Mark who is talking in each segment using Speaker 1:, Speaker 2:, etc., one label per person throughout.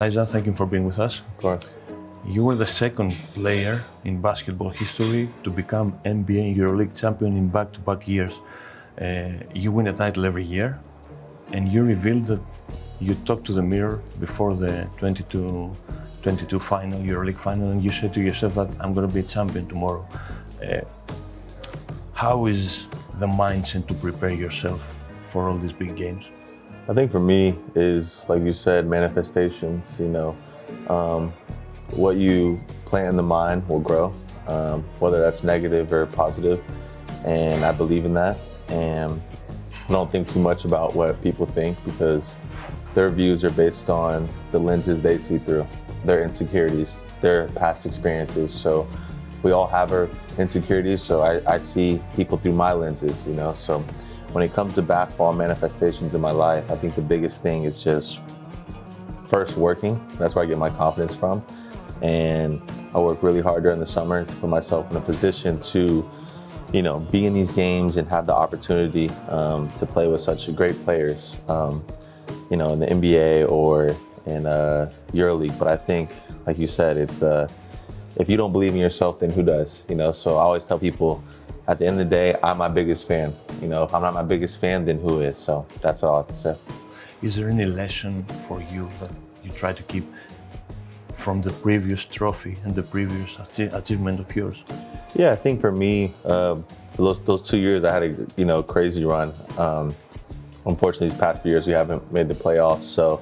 Speaker 1: Elijah, thank you for being with us.
Speaker 2: Of course.
Speaker 1: You were the second player in basketball history to become NBA and EuroLeague champion in back-to-back years. You win a title every year, and you revealed that you talked to the mirror before the 22 final, EuroLeague final, and you said to yourself that I'm going to be a champion tomorrow. How is the mindset to prepare yourself for all these big games?
Speaker 2: I think for me is, like you said, manifestations. What you plant in the mind will grow, whether that's negative or positive. And I believe in that. And I don't think too much about what people think because their views are based on the lenses they see through, their insecurities, their past experiences. So we all have our insecurities. So I see people through my lenses, So when it comes to basketball and manifestations in my life, I think the biggest thing is just first working. That's where I get my confidence from. And I work really hard during the summer to put myself in a position to, be in these games and have the opportunity to play with such great players, in the NBA or in EuroLeague. But I think, like you said, it's if you don't believe in yourself, then who does? So I always tell people, at the end of the day, I'm my biggest fan. If I'm not my biggest fan, then who is? So that's all I have to say.
Speaker 1: Is there any lesson for you that you try to keep from the previous trophy and the previous achievement of yours?
Speaker 2: Yeah, I think for me, those 2 years I had a crazy run. Unfortunately, these past few years we haven't made the playoffs, so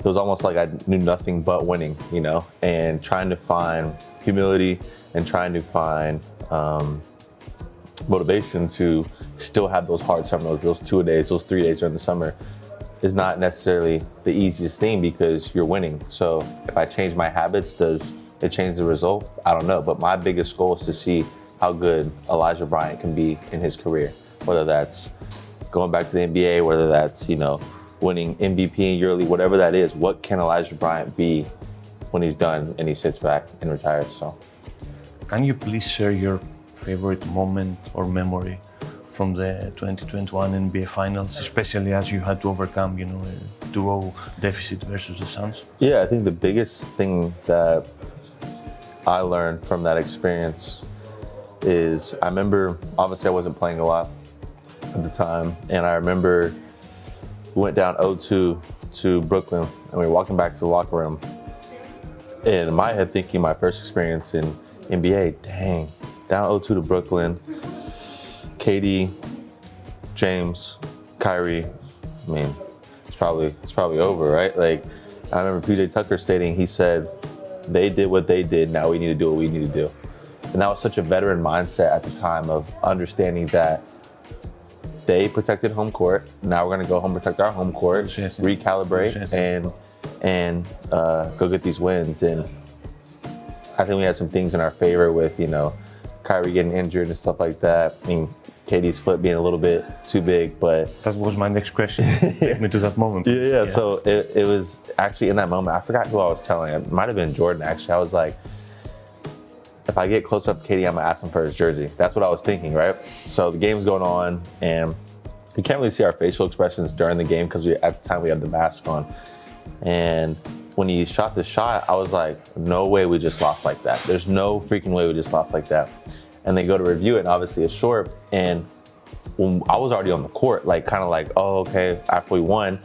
Speaker 2: it was almost like I knew nothing but winning, and trying to find humility and trying to find motivation to still have those hard summers, those 2 days, those 3 days during the summer is not necessarily the easiest thing because you're winning. So if I change my habits, does it change the result? I don't know, but my biggest goal is to see how good Elijah Bryant can be in his career, whether that's going back to the NBA, whether that's, winning MVP in EuroLeague, whatever that is, what can Elijah Bryant be when he's done and he sits back and retires? So,
Speaker 1: can you please share your favorite moment or memory from the 2021 NBA Finals, especially as you had to overcome, a 2-0 deficit versus the Suns?
Speaker 2: Yeah, I think the biggest thing that I learned from that experience is I remember, obviously I wasn't playing a lot at the time, and I remember we went down 0-2 to Brooklyn, and we were walking back to the locker room, and in my head thinking my first experience in NBA, dang, down 0-2 to Brooklyn, KD, James, Kyrie, I mean, it's probably over, right? Like, I remember PJ Tucker stating, he said, they did what they did, now we need to do what we need to do. And that was such a veteran mindset at the time of understanding that they protected home court, now we're gonna go home, protect our home court, recalibrate, and go get these wins. And I think we had some things in our favor with, Kyrie getting injured and stuff like that. I mean, KD's foot being a little bit too big, but...
Speaker 1: That was my next question. Take me to that moment.
Speaker 2: Yeah. So it was actually in that moment, I forgot who I was telling. It might have been Jordan, actually. I was like, if I get close up to KD, I'm gonna ask him for his jersey. That's what I was thinking, right? So the game's going on, and you can't really see our facial expressions during the game because at the time we had the mask on. And when he shot the shot, I was like, no way we just lost like that. There's no freaking way we just lost like that. And they go to review it, and obviously it's short. And when I was already on the court, kind of like, oh, okay, after we won.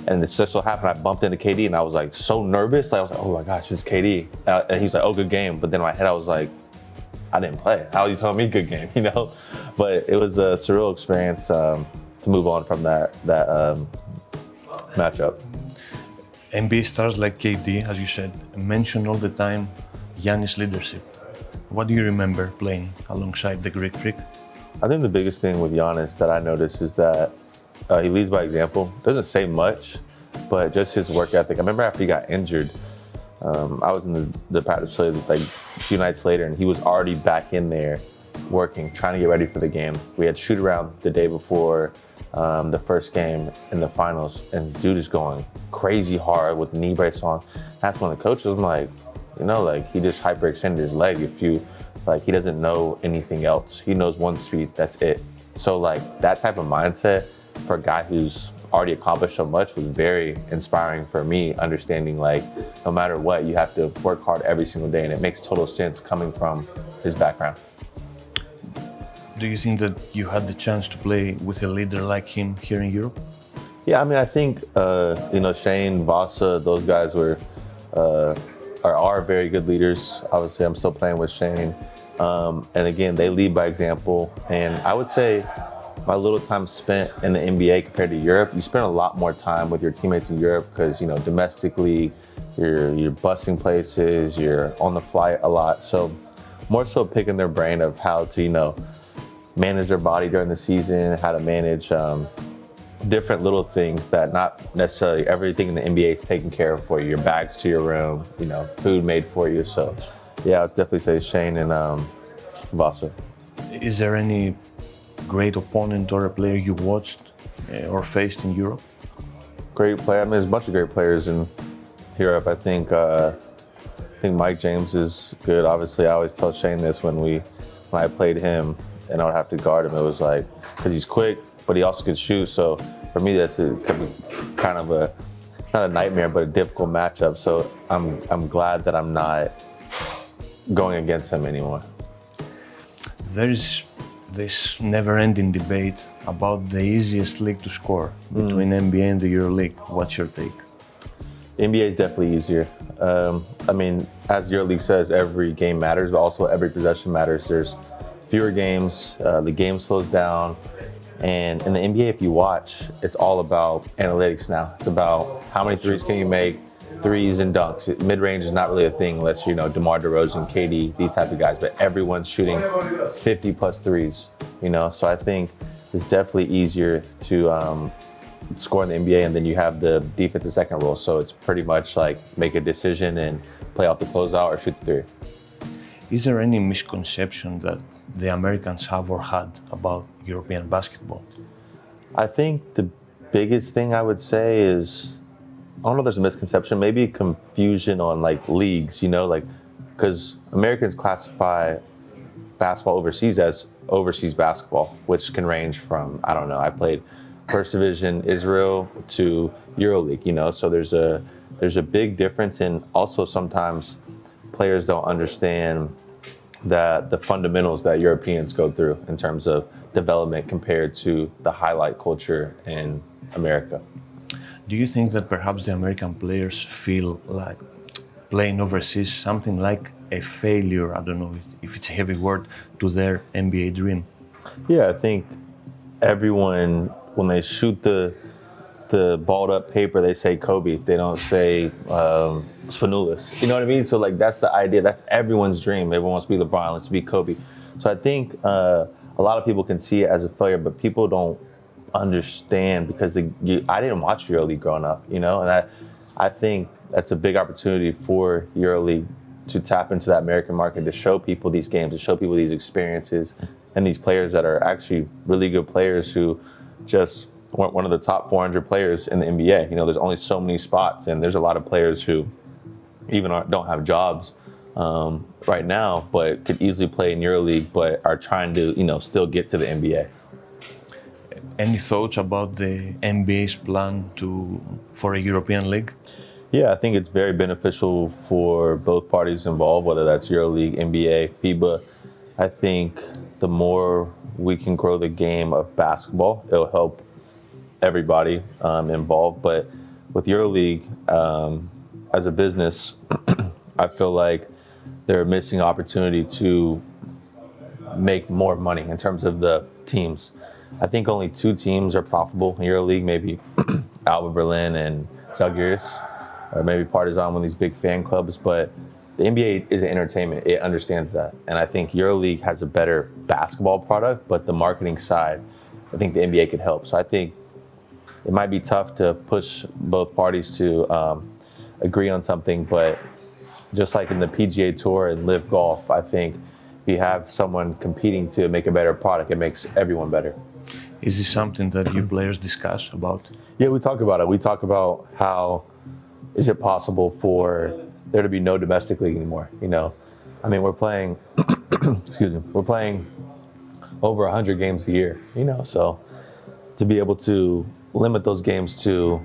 Speaker 2: And it just so happened I bumped into KD, and I was like so nervous. I was like, oh my gosh, it's KD. And he's like, oh, good game. But then in my head, I was like, I didn't play. How are you telling me good game, But it was a surreal experience to move on from that matchup.
Speaker 1: NBA stars like KD, as you said, mention all the time Giannis' leadership. What do you remember playing alongside the Greek Freak?
Speaker 2: I think the biggest thing with Giannis that I noticed is that he leads by example. Doesn't say much, but just his work ethic. I remember after he got injured, I was in the practice facility like a few nights later, and he was already back in there working, trying to get ready for the game. We had shoot around the day before the first game in the finals, and dude is going crazy hard with the knee brace on. That's when the coach was like, he just hyperextended his leg. He doesn't know anything else. He knows one speed, that's it. So that type of mindset for a guy who's already accomplished so much was very inspiring for me, understanding like no matter what, you have to work hard every single day, and it makes total sense coming from his background.
Speaker 1: Do you think that you had the chance to play with a leader like him here in Europe?
Speaker 2: Yeah, I mean, I think, you know, Shane, Vasa, those guys are very good leaders. Obviously, I'm still playing with Shane. And again, they lead by example. And I would say my little time spent in the NBA compared to Europe, you spend a lot more time with your teammates in Europe because, you know, domestically, you're busing places, you're on the flight a lot. So more so picking their brain of how to, you know, manage their body during the season, how to manage different little things that not necessarily everything in the NBA is taken care of for you. Your bags to your room, you know, food made for you. So yeah, I'd definitely say Shane and Vasa.
Speaker 1: Is there any great opponent or a player you watched or faced in Europe?
Speaker 2: Great player. I mean, there's a bunch of great players in Europe. I think Mike James is good. Obviously, I always tell Shane this when I played him and I would have to guard him. It was like, because he's quick, but he also can shoot. So for me, that's kind of a, not a nightmare, but a difficult matchup. So I'm glad that I'm not going against him anymore.
Speaker 1: There is this never-ending debate about the easiest league to score between NBA and the EuroLeague. What's your take?
Speaker 2: NBA is definitely easier. I mean, as EuroLeague says, every game matters, but also every possession matters. There's fewer games, the game slows down. And in the NBA, if you watch, it's all about analytics now. It's about how many threes can you make, threes and dunks. Mid-range is not really a thing unless, you know, DeMar DeRozan, KD, these type of guys, but everyone's shooting 50 plus threes, you know? So I think it's definitely easier to score in the NBA, and then you have the defensive second role. So it's pretty much like make a decision and play out the closeout or shoot the three.
Speaker 1: Is there any misconception that the Americans have or had about European basketball?
Speaker 2: I think the biggest thing I would say is, I don't know if there's a misconception, maybe confusion on like leagues, you know, like, because Americans classify basketball overseas as overseas basketball, which can range from, I don't know, I played First Division Israel to EuroLeague, you know, so there's a big difference, and also sometimes players don't understand that the fundamentals that Europeans go through in terms of development compared to the highlight culture in America.
Speaker 1: Do you think that perhaps the American players feel like playing overseas something like a failure, I don't know if it's a heavy word, to their NBA dream?
Speaker 2: Yeah, I think everyone, when they shoot the balled up paper, they say Kobe. They don't say Spanoulis. You know what I mean? So like that's the idea. That's everyone's dream. Everyone wants to be LeBron, wants to be Kobe. So I think a lot of people can see it as a failure, but people don't understand because I didn't watch EuroLeague growing up, you know, and I think that's a big opportunity for EuroLeague to tap into that American market, to show people these games, to show people these experiences, and these players that are actually really good players who just weren't one of the top 400 players in the NBA. You know, there's only so many spots, and there's a lot of players who even don't have jobs right now, but could easily play in EuroLeague, but are trying to, you know, still get to the NBA.
Speaker 1: Any thoughts about the NBA's plan for a European league?
Speaker 2: Yeah, I think it's very beneficial for both parties involved, whether that's EuroLeague, NBA, FIBA. I think the more we can grow the game of basketball, it'll help everybody involved. But with EuroLeague, as a business, I feel like they're missing opportunity to make more money in terms of the teams. I think only 2 teams are profitable in EuroLeague, maybe Alba Berlin and Zalgiris, or maybe Partizan, one of these big fan clubs. But the NBA is an entertainment. It understands that. And I think EuroLeague has a better basketball product, but the marketing side, I think the NBA could help. So I think it might be tough to push both parties to agree on something, but just like in the PGA Tour and Live Golf, I think if you have someone competing to make a better product, it makes everyone better.
Speaker 1: Is this something that you players discuss about?
Speaker 2: Yeah, we talk about it. We talk about how is it possible for there to be no domestic league anymore, you know? I mean, we're playing, excuse me, we're playing over 100 games a year, you know? So to be able to limit those games to,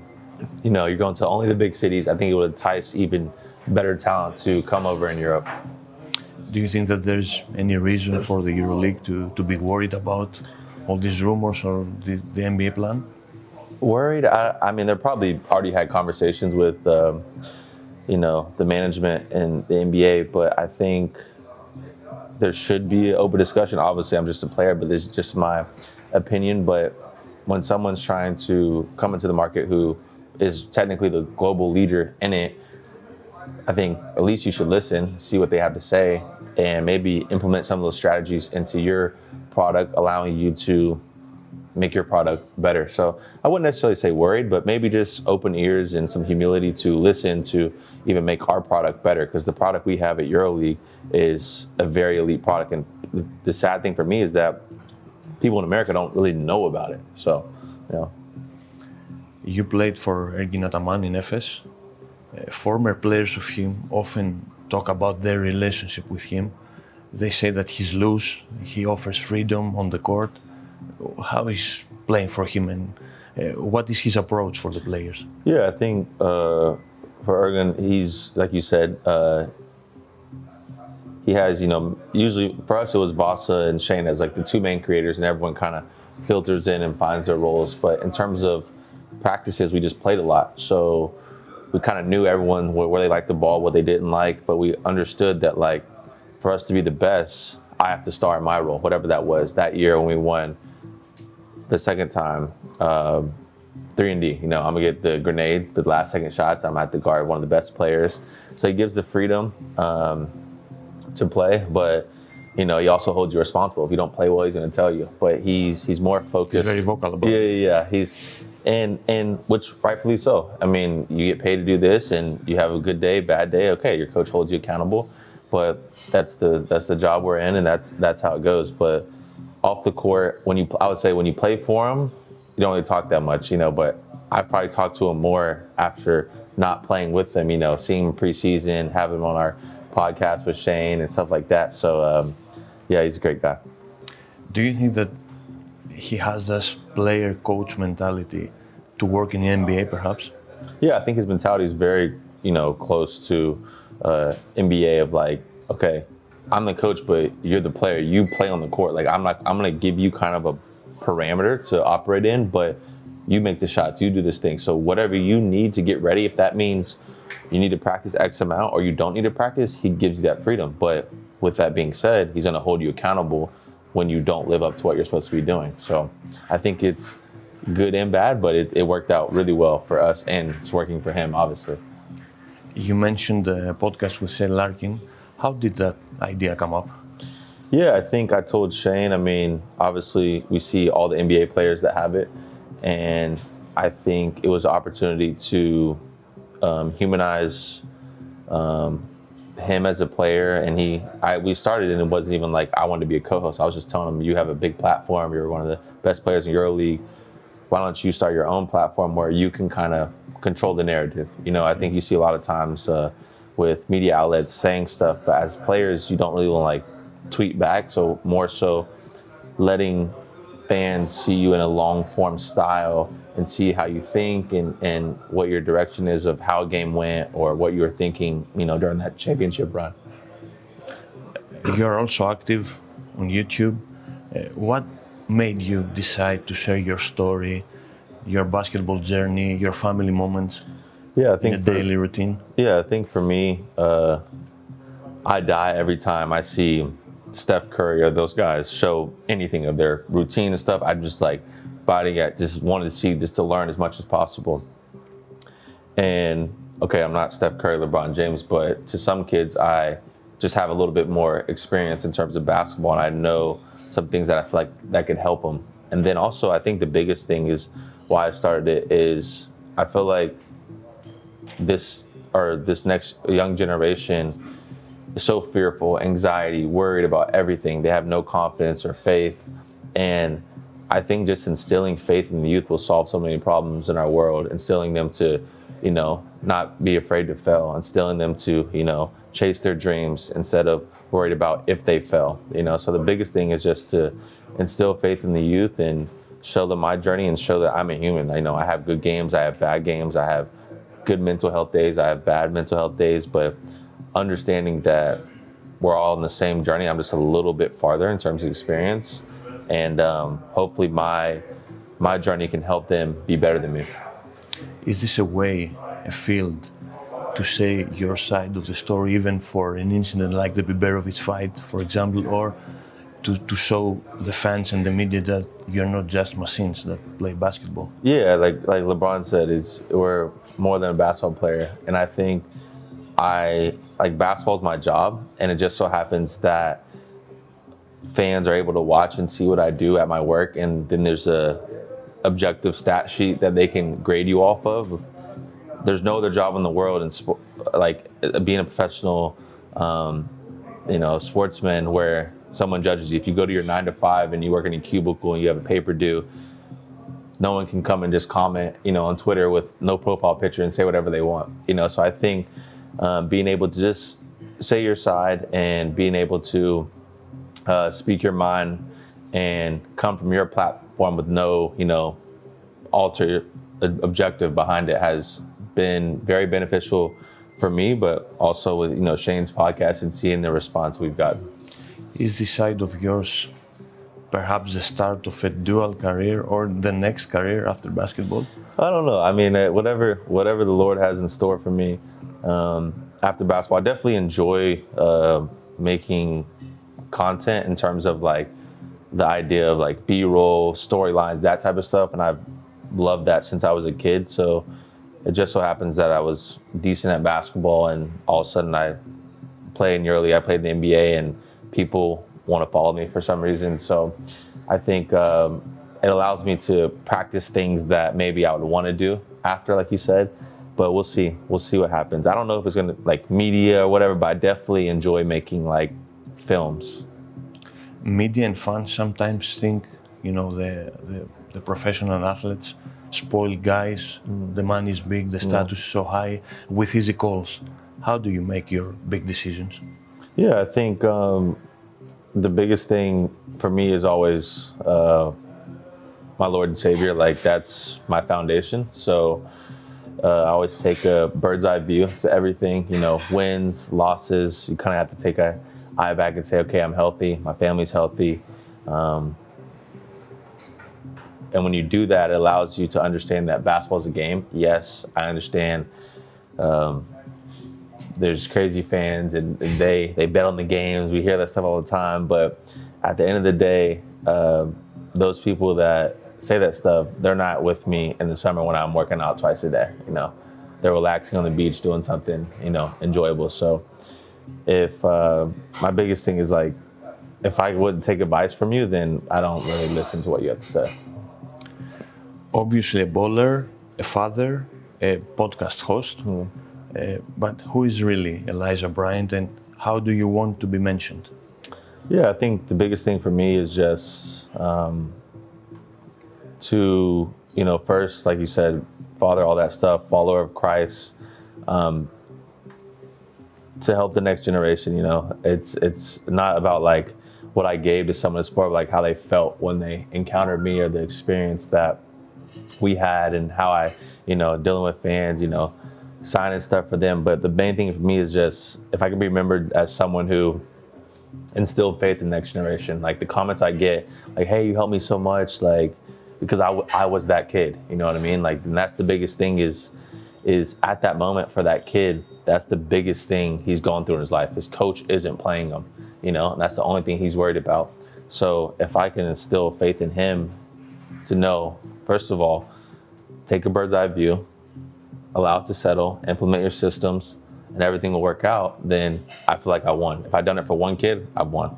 Speaker 2: you're going to only the big cities, I think it would entice even better talent to come over in Europe.
Speaker 1: Do you think that there's any reason for the EuroLeague to be worried about all these rumors or the NBA plan?
Speaker 2: Worried? I mean, they probably already had conversations with, the management and the NBA, but I think there should be an open discussion. Obviously, I'm just a player, but this is just my opinion. But when someone's trying to come into the market who is technically the global leader in it, I think at least you should listen, see what they have to say, and maybe implement some of those strategies into your product, allowing you to make your product better. So I wouldn't necessarily say worried, but maybe just open ears and some humility to listen to even make our product better, because the product we have at EuroLeague is a very elite product. And the sad thing for me is that people in America don't really know about it. So,
Speaker 1: You played for Ergin Ataman in Efes. Former players of him often talk about their relationship with him. They say that he's loose, he offers freedom on the court. How is playing for him, and what is his approach for the players?
Speaker 2: Yeah, I think for Ergin, he's, like you said, he has, usually for us it was Vasa and Shane as like the two main creators, and everyone kind of filters in and finds their roles. But in terms of practices, we just played a lot. So we kind of knew everyone where they liked the ball, what they didn't like, but we understood that, like, for us to be the best, I have to star in my role, whatever that was. That year when we won the second time, 3-and-D, I'm gonna get the grenades, the last second shots. I'm at the guard, one of the best players. So he gives the freedom to play, but he also holds you responsible. If you don't play well, he's gonna tell you. But he's more focused.
Speaker 1: He's very vocal about it.
Speaker 2: Yeah. He's and which rightfully so. I mean, you get paid to do this, and you have a good day, bad day. Okay, your coach holds you accountable, but that's the job we're in, and that's how it goes. But off the court, I would say when you play for him, you don't really talk that much, But I probably talk to him more after not playing with him, seeing him preseason, having him on our podcast with Shane and stuff like that. So yeah, he's a great guy.
Speaker 1: Do you think that he has this player-coach mentality to work in the NBA, perhaps?
Speaker 2: Yeah, I think his mentality is very, close to NBA of like, okay, I'm the coach, but you're the player. You play on the court. Like, I'm going to give you kind of a parameter to operate in, but you make the shots, you do this thing. So whatever you need to get ready, if that means you need to practice X amount or you don't need to practice, he gives you that freedom. But with that being said, he's going to hold you accountable when you don't live up to what you're supposed to be doing. So I think it's good and bad, but it worked out really well for us, and it's working for him, obviously.
Speaker 1: You mentioned the podcast with Shane Larkin. How did that idea come up?
Speaker 2: Yeah, I think I told Shane, obviously we see all the NBA players that have it, and I think it was an opportunity to humanize him as a player. And we started, and it wasn't even like I wanted to be a co-host. I was just telling him, you have a big platform, you're one of the best players in EuroLeague. Why don't you start your own platform where you can kind of control the narrative? I think you see a lot of times with media outlets saying stuff, but as players, you don't really want to like tweet back. So more so letting fans see you in a long form style and see how you think and what your direction is of how a game went or what you were thinking, during that championship run.
Speaker 1: You're also active on YouTube. What made you decide to share your story, your basketball journey, your family moments in a daily routine?
Speaker 2: Yeah, I think for me, I die every time I see Steph Curry or those guys show anything of their routine and stuff. I'm just like fighting at, just wanted to see, just to learn as much as possible. And okay, I'm not Steph Curry, LeBron James, but to some kids, I just have a little bit more experience in terms of basketball, and I know some things that I feel like that could help them. And then also, I think the biggest thing is why I started it is I feel like this next young generation is so fearful, anxiety, worried about everything. They have no confidence or faith. And I think just instilling faith in the youth will solve so many problems in our world, instilling them to, not be afraid to fail, instilling them to, chase their dreams instead of worried about if they fail. So the biggest thing is just to instill faith in the youth and show them my journey and show that I'm a human. I know I have good games, I have bad games, I have good mental health days, I have bad mental health days, but understanding that we're all on the same journey. I'm just a little bit farther in terms of experience, and hopefully my journey can help them be better than me.
Speaker 1: Is this a way, a field, to say your side of the story, even for an incident like the Biberovic fight, for example, or to show the fans and the media that you're not just machines that play basketball?
Speaker 2: Yeah, like LeBron said, we're more than a basketball player, and I think basketball is my job, and it just so happens that fans are able to watch and see what I do at my work, and then there's a objective stat sheet that they can grade you off of. There's no other job in the world in sport, like being a professional, sportsman, where someone judges you. If you go to your 9 to 5 and you work in a cubicle and you have a paper due, no one can come and just comment, on Twitter with no profile picture and say whatever they want. So I think being able to just say your side and being able to speak your mind and come from your platform with no, alter objective behind it has been very beneficial for me, but also with, Shane's podcast and seeing the response we've gotten.
Speaker 1: Is this side of yours perhaps the start of a dual career or the next career after basketball?
Speaker 2: I don't know. I mean, whatever the Lord has in store for me after basketball, I definitely enjoy making content in terms of the idea of B-roll, storylines, that type of stuff, and I've loved that since I was a kid. So it just so happens that I was decent at basketball, and all of a sudden I play in EuroLeague, I played in the NBA, and people want to follow me for some reason. So I think it allows me to practice things that maybe I would want to do after, like you said, but we'll see what happens. I don't know if it's going to media or whatever, but I definitely enjoy making films.
Speaker 1: Media and fans sometimes think, the professional athletes, spoiled guys, the money is big, the status is so high, with easy calls. How do you make your big decisions?
Speaker 2: Yeah, I think the biggest thing for me is always my Lord and Savior. That's my foundation. So I always take a bird's eye view to everything, wins, losses. You kind of have to take an eye back and say, okay, I'm healthy, my family's healthy. And when you do that, it allows you to understand that basketball is a game. Yes, I understand there's crazy fans and they bet on the games. We hear that stuff all the time. But at the end of the day, those people that say that stuff, they're not with me in the summer when I'm working out twice a day. They're relaxing on the beach doing something, enjoyable. So if my biggest thing is if I wouldn't take advice from you, then I don't really listen to what you have to say.
Speaker 1: Obviously a bowler, a father, a podcast host, but who is really Elijah Bryant and how do you want to be mentioned?
Speaker 2: Yeah, I think the biggest thing for me is just to, first, like you said, father, all that stuff, follower of Christ, to help the next generation. It's not about what I gave to someone in sport, but how they felt when they encountered me or the experience that we had and how I, dealing with fans, signing stuff for them. But the main thing for me is just if I can be remembered as someone who instilled faith in the next generation. The comments I get, hey, you helped me so much, because I was that kid, you know what I mean? And that's the biggest thing is at that moment for that kid, that's the biggest thing he's going through in his life. His coach isn't playing him, and that's the only thing he's worried about. So if I can instill faith in him to know, first of all, take a bird's eye view, allow it to settle, implement your systems, and everything will work out, then I feel like I won. If I've done it for one kid, I've won.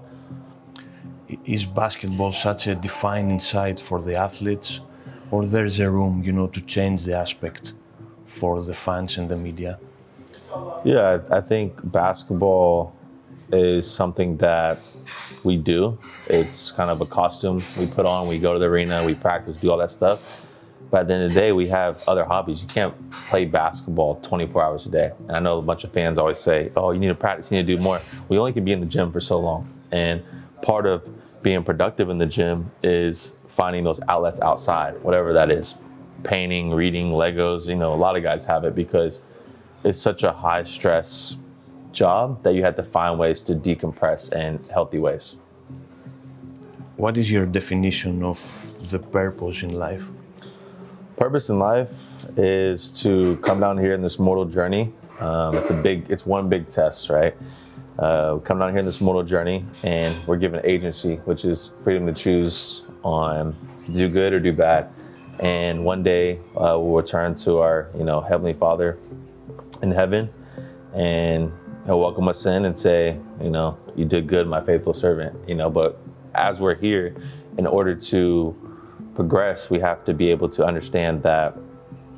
Speaker 1: Is basketball such a defining side for the athletes, or there's a room, to change the aspect for the fans and the media?
Speaker 2: Yeah, I think basketball is something that we do. It's kind of a costume we put on. We go to the arena, we practice, do all that stuff. But at the end of the day, we have other hobbies. You can't play basketball 24 hours a day. And I know a bunch of fans always say, oh, you need to practice, you need to do more. We only can be in the gym for so long. And part of being productive in the gym is finding those outlets outside, whatever that is. Painting, reading, Legos, you know, a lot of guys have it because it's such a high stress job that you have to find ways to decompress in healthy ways.
Speaker 1: What is your definition of the purpose in life?
Speaker 2: Purpose in life is to come down here in this mortal journey. It's one big test, right? Come down here in this mortal journey and we're given agency, which is freedom to choose on do good or do bad. And one day we'll return to our, you know, Heavenly Father in heaven, and He'll welcome us in and say, you know, you did good, my faithful servant, you know. But as we're here, in order to progress, we have to be able to understand that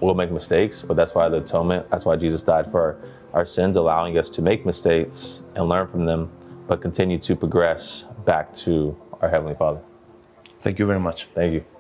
Speaker 2: we'll make mistakes, but that's why the atonement, that's why Jesus died for our sins, allowing us to make mistakes and learn from them, but continue to progress back to our Heavenly Father.
Speaker 1: Thank you very much.
Speaker 2: Thank you.